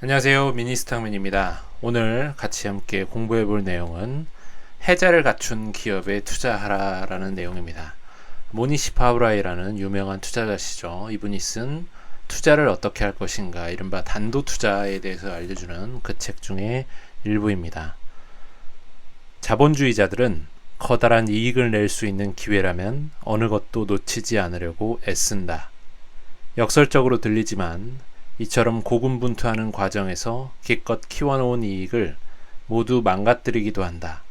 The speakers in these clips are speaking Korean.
안녕하세요. 미니스탕맨입니다. 오늘 같이 함께 공부해 볼 내용은 해자를 갖춘 기업에 투자하라라는 내용입니다. 모니시 파우라이라는 유명한 투자자시죠. 이분이 쓴 투자를 어떻게 할 것인가, 이른바 단도 투자에 대해서 알려주는 그 책 중에 일부입니다. 자본주의자들은 커다란 이익을 낼 수 있는 기회라면 어느 것도 놓치지 않으려고 애쓴다. 역설적으로 들리지만 이처럼 고군분투하는 과정에서 기껏 키워놓은 이익을 모두 망가뜨리기도 한다.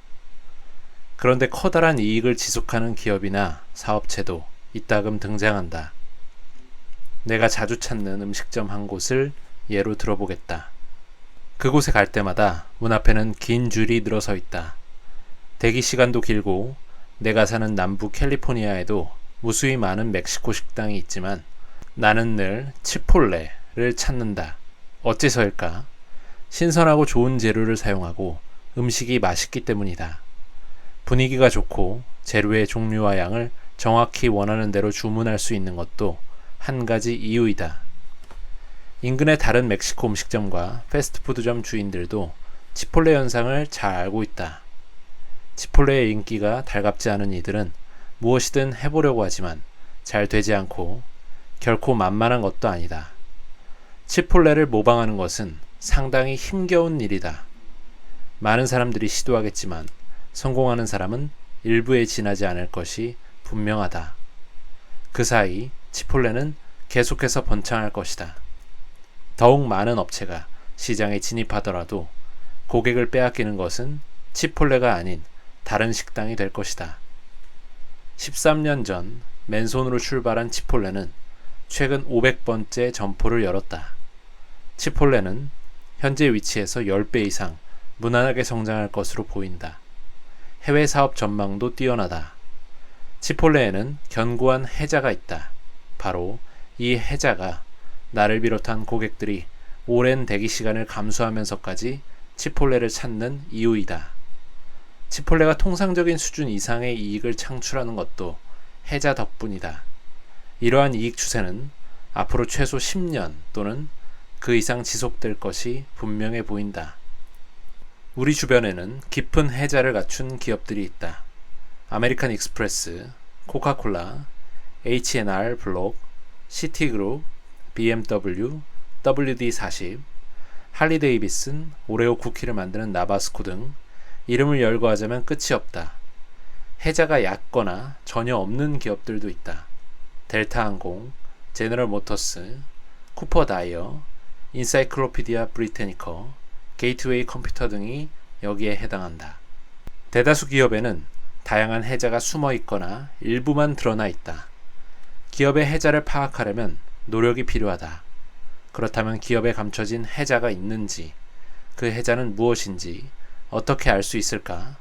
그런데 커다란 이익을 지속하는 기업이나 사업체도 이따금 등장한다. 내가 자주 찾는 음식점 한 곳을 예로 들어보겠다. 그곳에 갈 때마다 문 앞에는 긴 줄이 늘어서 있다. 대기 시간도 길고 내가 사는 남부 캘리포니아에도 무수히 많은 멕시코 식당이 있지만 나는 늘 치폴레를 찾는다. 어째서일까? 신선하고 좋은 재료를 사용하고 음식이 맛있기 때문이다. 분위기가 좋고 재료의 종류와 양을 정확히 원하는 대로 주문할 수 있는 것도 한 가지 이유이다. 인근의 다른 멕시코 음식점과 패스트푸드점 주인들도 치폴레 현상을 잘 알고 있다. 치폴레의 인기가 달갑지 않은 이들은 무엇이든 해보려고 하지만 잘 되지 않고 결코 만만한 것도 아니다. 치폴레를 모방하는 것은 상당히 힘겨운 일이다. 많은 사람들이 시도하겠지만 성공하는 사람은 일부에 지나지 않을 것이 분명하다. 그 사이 치폴레는 계속해서 번창할 것이다. 더욱 많은 업체가 시장에 진입하더라도 고객을 빼앗기는 것은 치폴레가 아닌 다른 식당이 될 것이다. 13년 전 맨손으로 출발한 치폴레는 최근 500번째 점포를 열었다. 치폴레는 현재 위치에서 10배 이상 무난하게 성장할 것으로 보인다. 해외 사업 전망도 뛰어나다. 치폴레에는 견고한 해자가 있다. 바로 이 해자가 나를 비롯한 고객들이 오랜 대기 시간을 감수하면서까지 치폴레를 찾는 이유이다. 치폴레가 통상적인 수준 이상의 이익을 창출하는 것도 해자 덕분이다. 이러한 이익 추세는 앞으로 최소 10년 또는 그 이상 지속될 것이 분명해 보인다. 우리 주변에는 깊은 해자를 갖춘 기업들이 있다. 아메리칸 익스프레스, 코카콜라, H&R 블록, 시티그룹, BMW, WD-40, 할리데이비슨, 오레오 쿠키를 만드는 나바스코 등 이름을 열거하자면 끝이 없다. 해자가 얕거나 전혀 없는 기업들도 있다. 델타항공, 제너럴 모터스, 쿠퍼 다이어, 인사이클로피디아 브리테니커, 게이트웨이 컴퓨터 등이 여기에 해당한다. 대다수 기업에는 다양한 해자가 숨어 있거나 일부만 드러나 있다. 기업의 해자를 파악하려면 노력이 필요하다. 그렇다면 기업에 감춰진 해자가 있는지, 그 해자는 무엇인지 어떻게 알 수 있을까?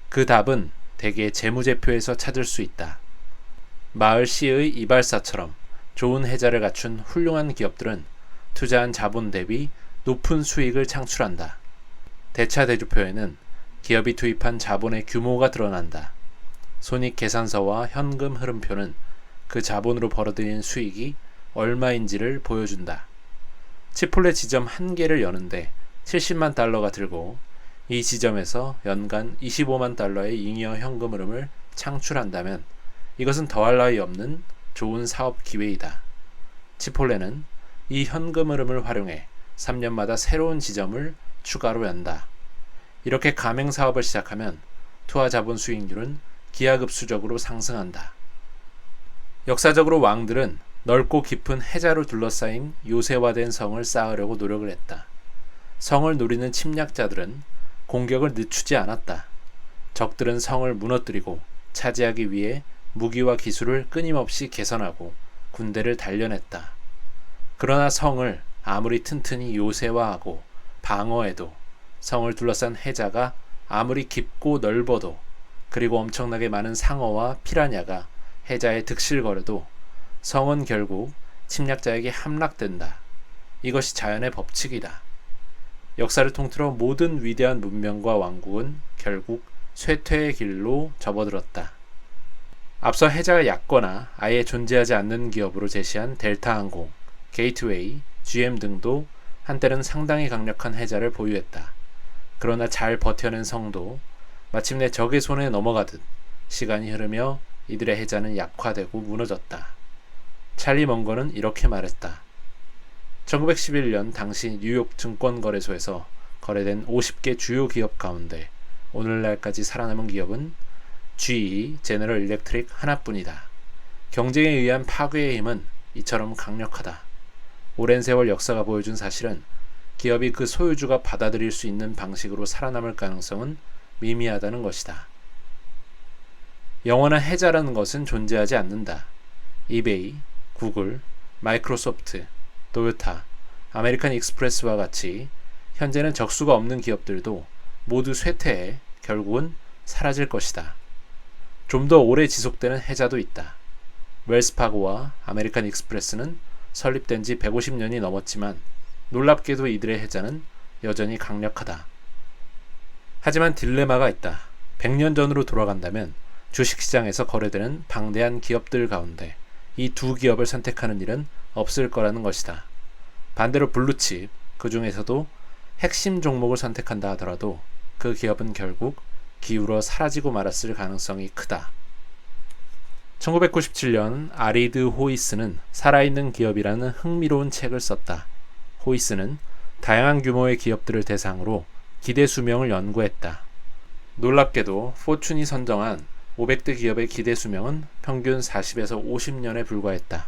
그 답은 대개 재무제표에서 찾을 수 있다. 마을 C의 이발사처럼 좋은 해자를 갖춘 훌륭한 기업들은 투자한 자본 대비 높은 수익을 창출한다. 대차대조표에는 기업이 투입한 자본의 규모가 드러난다. 손익계산서와 현금 흐름표는 그 자본으로 벌어들인 수익이 얼마인지를 보여준다. 치폴레 지점 한 개를 여는데 70만 달러가 들고 이 지점에서 연간 25만 달러의 잉여 현금 흐름을 창출한다면 이것은 더할 나위 없는 좋은 사업 기회이다. 치폴레는 이 현금 흐름을 활용해 3년마다 새로운 지점을 추가로 연다. 이렇게 가맹 사업을 시작하면 투하 자본 수익률은 기하급수적으로 상승한다. 역사적으로 왕들은 넓고 깊은 해자로 둘러싸인 요새화된 성을 쌓으려고 노력을 했다. 성을 노리는 침략자들은 공격을 늦추지 않았다. 적들은 성을 무너뜨리고 차지하기 위해 무기와 기술을 끊임없이 개선하고 군대를 단련했다. 그러나 성을 아무리 튼튼히 요새화하고 방어해도 성을 둘러싼 해자가 아무리 깊고 넓어도 그리고 엄청나게 많은 상어와 피라냐가 해자에 득실거려도 성은 결국 침략자에게 함락된다. 이것이 자연의 법칙이다. 역사를 통틀어 모든 위대한 문명과 왕국은 결국 쇠퇴의 길로 접어들었다. 앞서 해자가 얕거나 아예 존재하지 않는 기업으로 제시한 델타항공, 게이트웨이, GM 등도 한때는 상당히 강력한 해자를 보유했다. 그러나 잘 버텨낸 성도 마침내 적의 손에 넘어가듯 시간이 흐르며 이들의 해자는 약화되고 무너졌다. 찰리 먼거는 이렇게 말했다. 1911년 당시 뉴욕 증권거래소에서 거래된 50개 주요 기업 가운데 오늘날까지 살아남은 기업은 GE, 제너럴 일렉트릭 하나뿐이다. 경쟁에 의한 파괴의 힘은 이처럼 강력하다. 오랜 세월 역사가 보여준 사실은 기업이 그 소유주가 받아들일 수 있는 방식으로 살아남을 가능성은 미미하다는 것이다. 영원한 해자라는 것은 존재하지 않는다. 이베이, 구글, 마이크로소프트, 토요타, 아메리칸 익스프레스와 같이 현재는 적수가 없는 기업들도 모두 쇠퇴해 결국은 사라질 것이다. 좀 더 오래 지속되는 해자도 있다. 웰스파고와 아메리칸 익스프레스는 설립된 지 150년이 넘었지만 놀랍게도 이들의 해자는 여전히 강력하다. 하지만 딜레마가 있다. 100년 전으로 돌아간다면 주식시장에서 거래되는 방대한 기업들 가운데 이 두 기업을 선택하는 일은 없을 거라는 것이다. 반대로 블루칩, 그 중에서도 핵심 종목을 선택한다 하더라도 그 기업은 결국 기울어 사라지고 말았을 가능성이 크다. 1997년 아리드 호이스는 살아있는 기업이라는 흥미로운 책을 썼다. 호이스는 다양한 규모의 기업들을 대상으로 기대 수명을 연구했다. 놀랍게도 포춘이 선정한 500대 기업의 기대 수명은 평균 40에서 50년에 불과했다.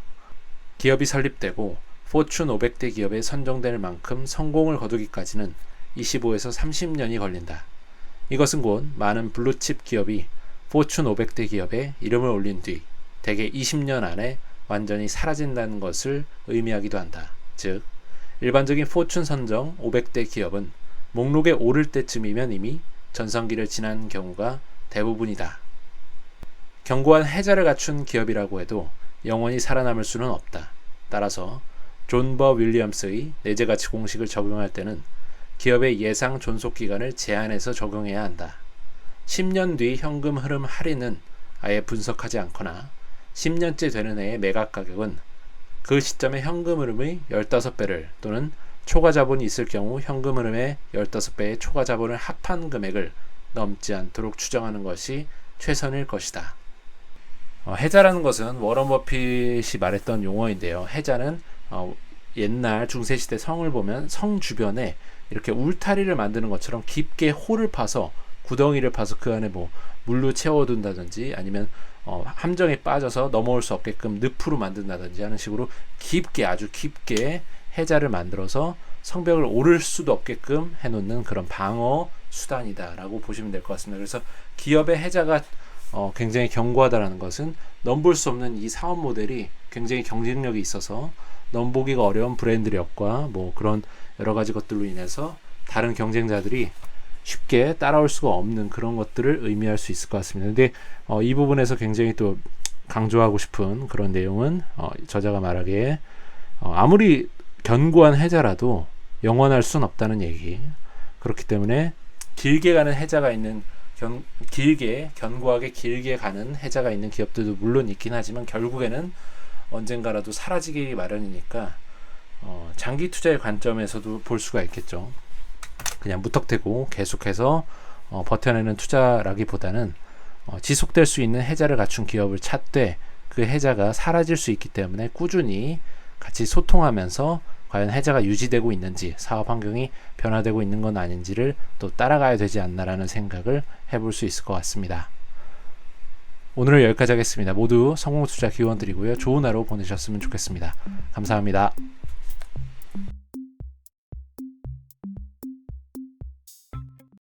기업이 설립되고 포춘 500대 기업에 선정될 만큼 성공을 거두기까지는 25에서 30년이 걸린다. 이것은 곧 많은 블루칩 기업이 포춘 500대 기업에 이름을 올린 뒤 대개 20년 안에 완전히 사라진다는 것을 의미하기도 한다. 즉, 일반적인 포춘 선정 500대 기업은 목록에 오를 때쯤이면 이미 전성기를 지난 경우가 대부분이다. 견고한 해자를 갖춘 기업이라고 해도 영원히 살아남을 수는 없다. 따라서 존 버 윌리엄스의 내재가치 공식을 적용할 때는 기업의 예상 존속 기간을 제한해서 적용해야 한다. 10년 뒤 현금 흐름 할인은 아예 분석하지 않거나 10년째 되는 해의 매각 가격은 그 시점의 현금 흐름의 15배를 또는 초과 자본이 있을 경우 현금 흐름의 15배의 초과 자본을 합한 금액을 넘지 않도록 추정하는 것이 최선일 것이다. 해자라는 것은 워런 버핏이 말했던 용어인데요. 해자는 옛날 중세시대 성을 보면 성 주변에 이렇게 울타리를 만드는 것처럼 깊게 홀을 파서 구덩이를 파서 그 안에 뭐 물로 채워둔다든지 아니면 함정에 빠져서 넘어올 수 없게끔 늪으로 만든다든지 하는 식으로 깊게 아주 깊게 해자를 만들어서 성벽을 오를 수도 없게끔 해놓는 그런 방어 수단이다라고 보시면 될 것 같습니다. 그래서 기업의 해자가 굉장히 견고하다는 것은 넘볼 수 없는 이 사업 모델이 굉장히 경쟁력이 있어서 넘보기가 어려운 브랜드력과 뭐 그런 여러 가지 것들로 인해서 다른 경쟁자들이 쉽게 따라올 수가 없는 그런 것들을 의미할 수 있을 것 같습니다. 근데 이 부분에서 굉장히 또 강조하고 싶은 그런 내용은 저자가 말하기에 아무리 견고한 해자라도 영원할 수는 없다는 얘기. 그렇기 때문에 길게 가는 해자가 있는 견고하게 길게 가는 해자가 있는 기업들도 물론 있긴 하지만 결국에는 언젠가라도 사라지기 마련이니까 장기 투자의 관점에서도 볼 수가 있겠죠. 그냥 무턱대고 계속해서 버텨내는 투자라기보다는 지속될 수 있는 해자를 갖춘 기업을 찾되 그 해자가 사라질 수 있기 때문에 꾸준히 같이 소통하면서 과연 해자가 유지되고 있는지 사업 환경이 변화되고 있는 건 아닌지를 또 따라가야 되지 않나라는 생각을 해볼 수 있을 것 같습니다. 오늘은 여기까지 하겠습니다. 모두 성공투자 기원드리고요. 좋은 하루 보내셨으면 좋겠습니다. 감사합니다.